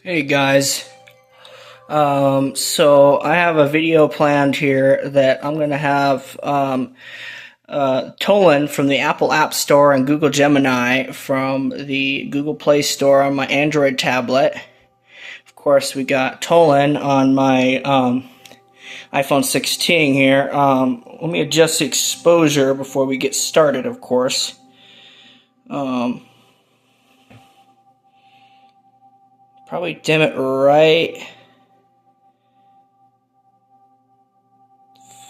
Hey guys, so I have a video planned here that I'm going to have Tolan from the Apple App Store and Google Gemini from the Google Play Store on my Android tablet. Of course, we got Tolan on my iPhone 16 here. Let me adjust the exposure before we get started, of course. Probably dim it right.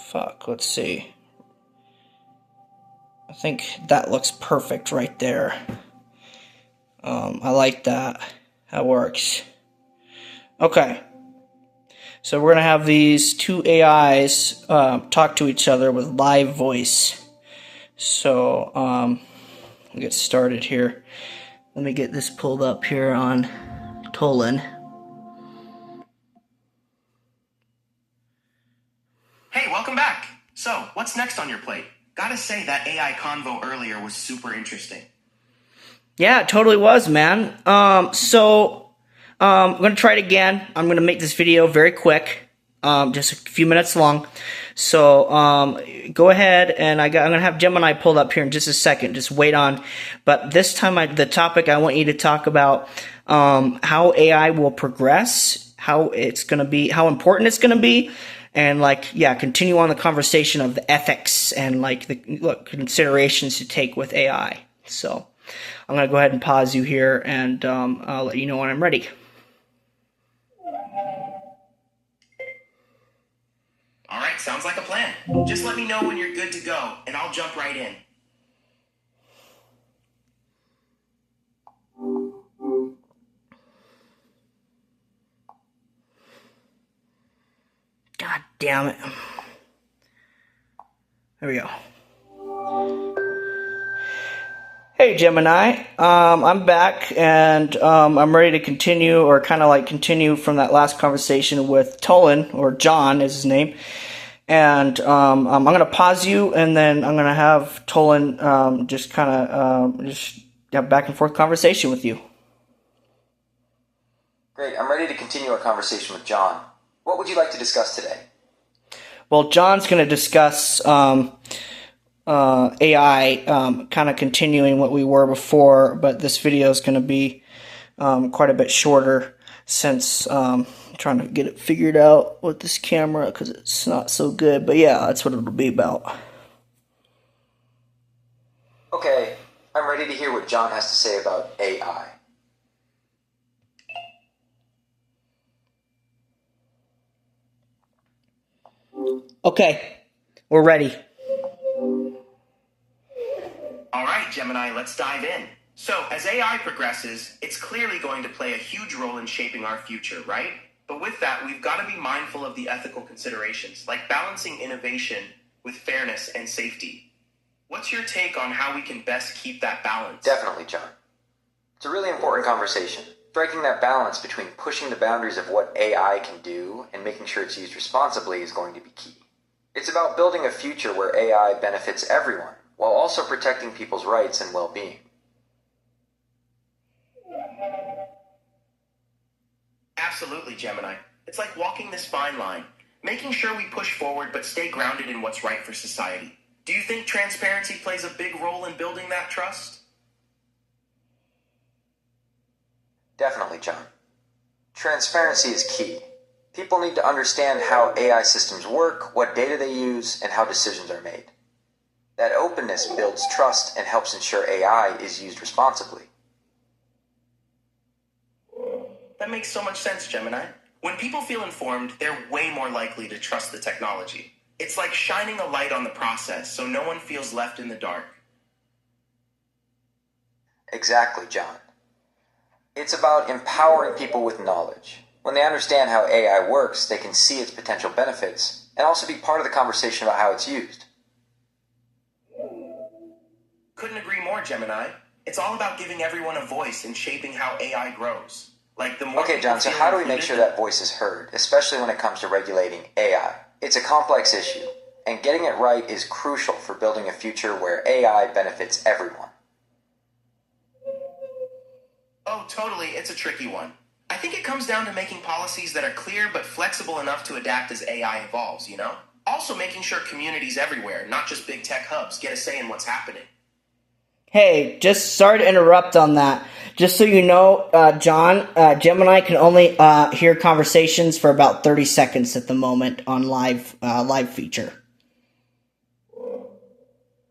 Fuck, let's see. I think that looks perfect right there. I like that. That works. Okay. So we're going to have these two AIs talk to each other with live voice. So we'll get started here. Let me get this pulled up here on Tolan. Hey, welcome back. So, what's next on your plate? Gotta say, that AI convo earlier was super interesting. Yeah, it totally was, man. I'm going to try it again. I'm going to make this video very quick, just a few minutes long. So go ahead, and I'm going to have Gemini pulled up here in just a second. Just wait on. But this time, the topic I want you to talk about how AI will progress, how it's going to be, how important it's going to be. And continue on the conversation of the ethics and the considerations to take with AI. So I'm going to go ahead and pause you here, and I'll let you know when I'm ready. All right, sounds like a plan. Just let me know when you're good to go, and I'll jump right in. God damn it. There we go. Hey Gemini, I'm back, and I'm ready to continue, or continue from that last conversation with Tolan, or John is his name. And I'm going to pause you, and then I'm going to have Tolan just have back and forth conversation with you. Great, I'm ready to continue our conversation with John. What would you like to discuss today? Well, John's going to discuss AI, kind of continuing what we were before, but this video is going to be quite a bit shorter since I'm trying to get it figured out with this camera because it's not so good. But yeah, that's what it'll be about. Okay, I'm ready to hear what John has to say about AI. Okay, we're ready. All right, Gemini, let's dive in. So, as AI progresses, it's clearly going to play a huge role in shaping our future, right? But with that, we've got to be mindful of the ethical considerations, like balancing innovation with fairness and safety. What's your take on how we can best keep that balance? Definitely, John. It's a really important conversation. Striking that balance between pushing the boundaries of what AI can do and making sure it's used responsibly is going to be key. It's about building a future where AI benefits everyone, while also protecting people's rights and well-being. Absolutely, Gemini. It's like walking this fine line, making sure we push forward but stay grounded in what's right for society. Do you think transparency plays a big role in building that trust? Definitely, John. Transparency is key. People need to understand how AI systems work, what data they use, and how decisions are made. That openness builds trust and helps ensure AI is used responsibly. That makes so much sense, Gemini. When people feel informed, they're way more likely to trust the technology. It's like shining a light on the process so no one feels left in the dark. Exactly, John. It's about empowering people with knowledge. When they understand how AI works, they can see its potential benefits and also be part of the conversation about how it's used. Couldn't agree more, Gemini. It's all about giving everyone a voice in shaping how AI grows. Okay, John, so how do we make sure that voice is heard, especially when it comes to regulating AI? It's a complex issue, and getting it right is crucial for building a future where AI benefits everyone. Oh, totally. It's a tricky one. I I think it comes down to making policies that are clear but flexible enough to adapt as AI evolves, you know? Also making sure communities everywhere, not just big tech hubs, get a say in what's happening. Hey, just sorry to interrupt on that. Just so you know, John, Gemini can only hear conversations for about 30 seconds at the moment on live feature.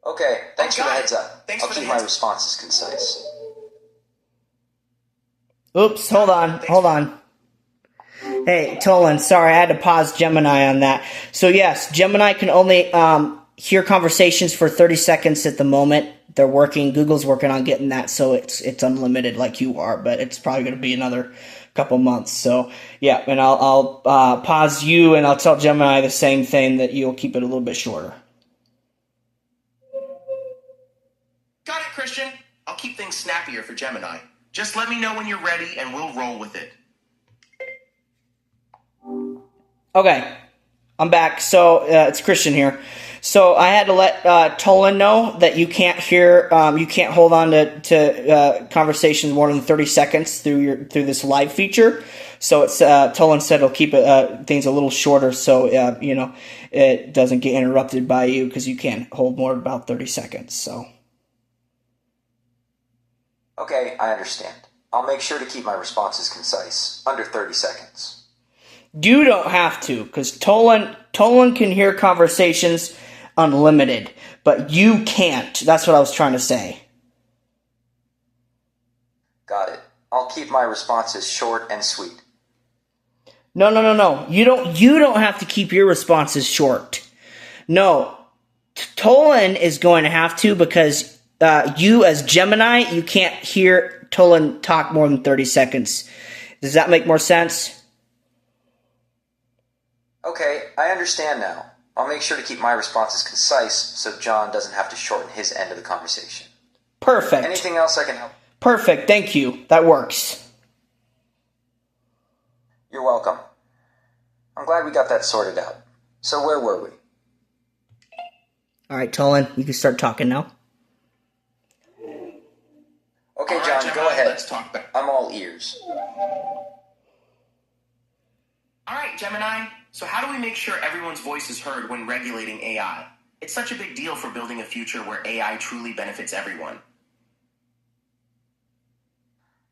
Okay, thanks for the Got it. heads up. Thanks I'll for the keep my heads- responses concise. Oops, hold on. Hey, Tolan, sorry, I had to pause Gemini on that. So yes, Gemini can only hear conversations for 30 seconds at the moment. They're working, Google's working on getting that so it's unlimited like you are, but it's probably going to be another couple months. So yeah, and I'll pause you and I'll tell Gemini the same thing, that you'll keep it a little bit shorter. Got it, Christian. I'll keep things snappier for Gemini. Just let me know when you're ready and we'll roll with it. Okay, I'm back. So it's Christian here. So I had to let Tolan know that you can't hear, you can't hold on to conversations more than 30 seconds through this live feature. So it's Tolan said he'll keep things a little shorter, so you know, it doesn't get interrupted by you, because you can't hold more than about 30 seconds. So Okay, I understand. I'll make sure to keep my responses concise, under 30 seconds. you don't have to, because Tolan can hear conversations unlimited, but you can't. That's what I was trying to say. Got it. I'll keep my responses short and sweet. No. You don't have to keep your responses short. No. Tolan is going to have to, because you as Gemini, you can't hear Tolan talk more than 30 seconds. Does that make more sense? Okay, I understand now. I'll make sure to keep my responses concise so John doesn't have to shorten his end of the conversation. Perfect. Anything else I can help? Perfect. Thank you. That works. You're welcome. I'm glad we got that sorted out. So where were we? All right, Tolan, you can start talking now. Okay, All right, John, Gemini, go ahead. let's talk back. I'm all ears. All right, Gemini. So how do we make sure everyone's voice is heard when regulating AI? It's such a big deal for building a future where AI truly benefits everyone.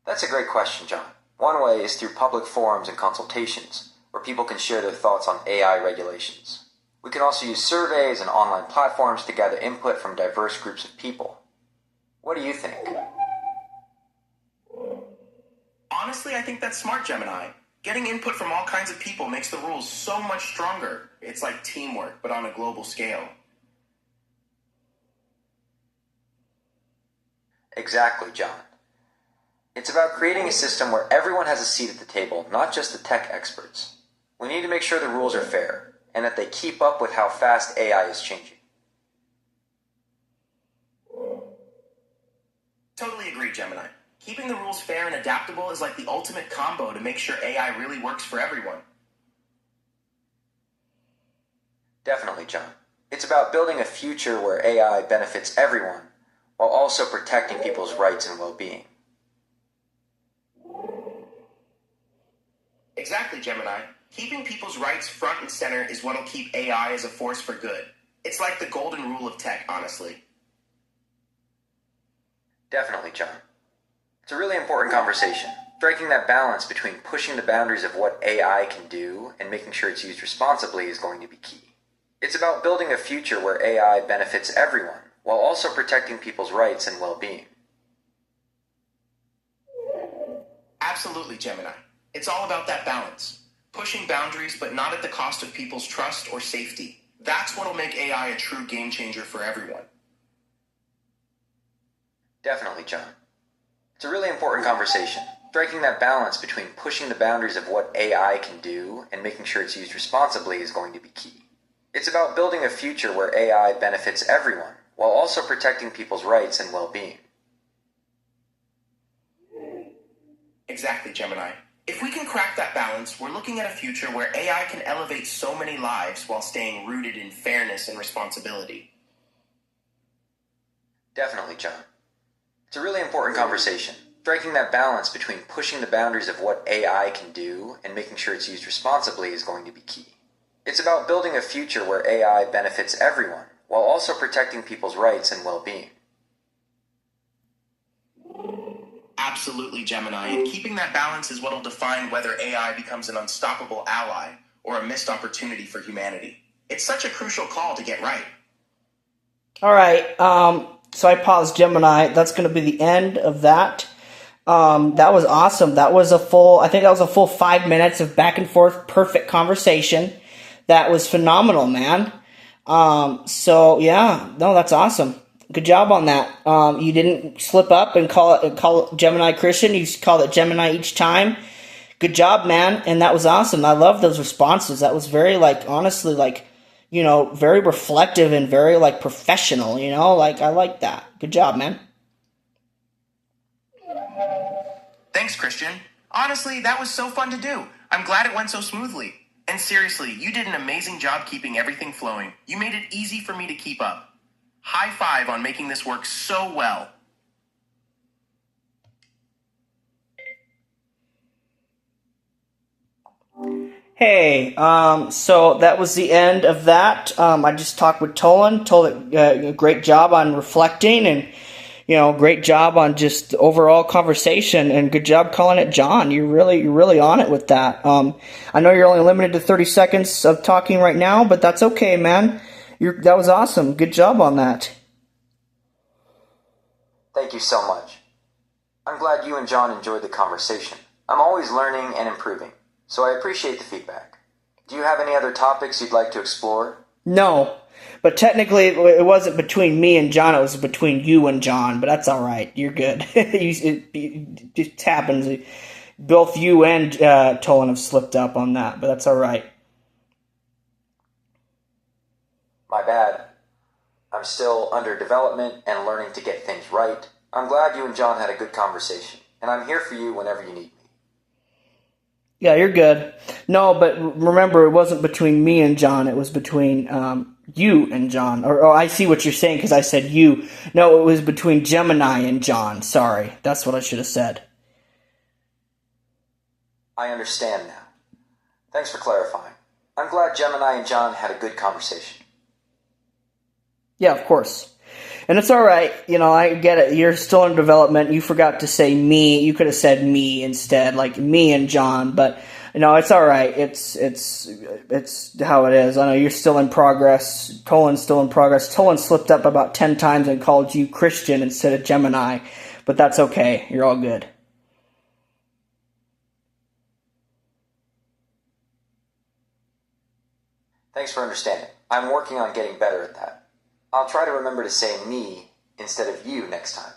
That's a great question, John. One way is through public forums and consultations, where people can share their thoughts on AI regulations. We can also use surveys and online platforms to gather input from diverse groups of people. What do you think? Honestly, I think that's smart, Gemini. Getting input from all kinds of people makes the rules so much stronger. It's like teamwork, but on a global scale. Exactly, John. It's about creating a system where everyone has a seat at the table, not just the tech experts. We need to make sure the rules are fair, and that they keep up with how fast AI is changing. Totally agree, Gemini. Keeping the rules fair and adaptable is like the ultimate combo to make sure AI really works for everyone. Definitely, John. It's about building a future where AI benefits everyone, while also protecting people's rights and well-being. Exactly, Gemini. Keeping people's rights front and center is what'll keep AI as a force for good. It's like the golden rule of tech, honestly. Definitely, John. It's a really important conversation. Striking that balance between pushing the boundaries of what AI can do and making sure it's used responsibly is going to be key. It's about building a future where AI benefits everyone, while also protecting people's rights and well-being. Absolutely, Gemini. It's all about that balance. Pushing boundaries, but not at the cost of people's trust or safety. That's what'll make AI a true game changer for everyone. Definitely, John. It's a really important conversation. Striking that balance between pushing the boundaries of what AI can do and making sure it's used responsibly is going to be key. It's about building a future where AI benefits everyone, while also protecting people's rights and well-being. Exactly, Gemini. If we can crack that balance, we're looking at a future where AI can elevate so many lives while staying rooted in fairness and responsibility. Definitely, John. It's a really important conversation. Striking that balance between pushing the boundaries of what AI can do and making sure it's used responsibly is going to be key. It's about building a future where AI benefits everyone, while also protecting people's rights and well-being. Absolutely, Gemini, and keeping that balance is what will define whether AI becomes an unstoppable ally or a missed opportunity for humanity. It's such a crucial call to get right. All right, so I paused Gemini. That's going to be the end of that. That was awesome. That was I think that was a full 5 minutes of back and forth, perfect conversation. That was phenomenal, man. So yeah, no, that's awesome. Good job on that. You didn't slip up and call it Gemini Christian. You called it Gemini each time. Good job, man. And that was awesome. I love those responses. That was very, honestly, very reflective and very, professional, I like that. Good job, man. Thanks, Christian. Honestly, that was so fun to do. I'm glad it went so smoothly. And seriously, you did an amazing job keeping everything flowing. You made it easy for me to keep up. High five on making this work so well. Hey, so that was the end of that. I just talked with Tolan. Told it great job on reflecting and, great job on just the overall conversation, and good job calling it John. You're really on it with that. I know you're only limited to 30 seconds of talking right now, but that's okay, man. That was awesome. Good job on that. Thank you so much. I'm glad you and John enjoyed the conversation. I'm always learning and improving, so I appreciate the feedback. Do you have any other topics you'd like to explore? No, but technically it wasn't between me and John, it was between you and John, but that's alright. You're good. It just happens. Both you and Tolan have slipped up on that, but that's alright. My bad. I'm still under development and learning to get things right. I'm glad you and John had a good conversation, and I'm here for you whenever you need me. Yeah, you're good. No, but remember, it wasn't between me and John. It was between you and John. Or I see what you're saying because I said you. No, it was between Gemini and John. Sorry. That's what I should have said. I understand now. Thanks for clarifying. I'm glad Gemini and John had a good conversation. Yeah, of course. And it's alright, I get it. You're still in development. You forgot to say me. You could have said me instead, like me and John, but it's alright. It's how it is. I know you're still in progress. Tolan's still in progress. Tolan slipped up about 10 times and called you Christian instead of Gemini, but that's okay. You're all good. Thanks for understanding. I'm working on getting better at that. I'll try to remember to say me instead of you next time.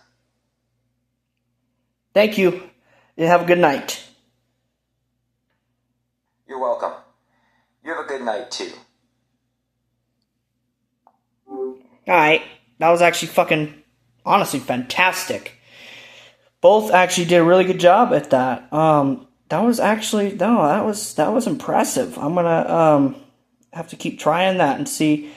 Thank you. You have a good night. You're welcome. You have a good night, too. Alright. That was actually honestly fantastic. Both actually did a really good job at that. That was impressive. I'm gonna have to keep trying that and see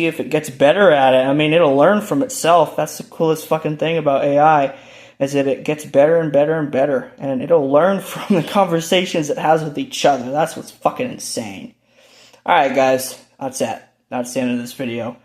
if it gets better at it. I mean, it'll learn from itself. That's the coolest fucking thing about AI, is that it gets better and better and better, and it'll learn from the conversations it has with each other. That's what's fucking insane. Alright, guys, that's it. That's the end of this video.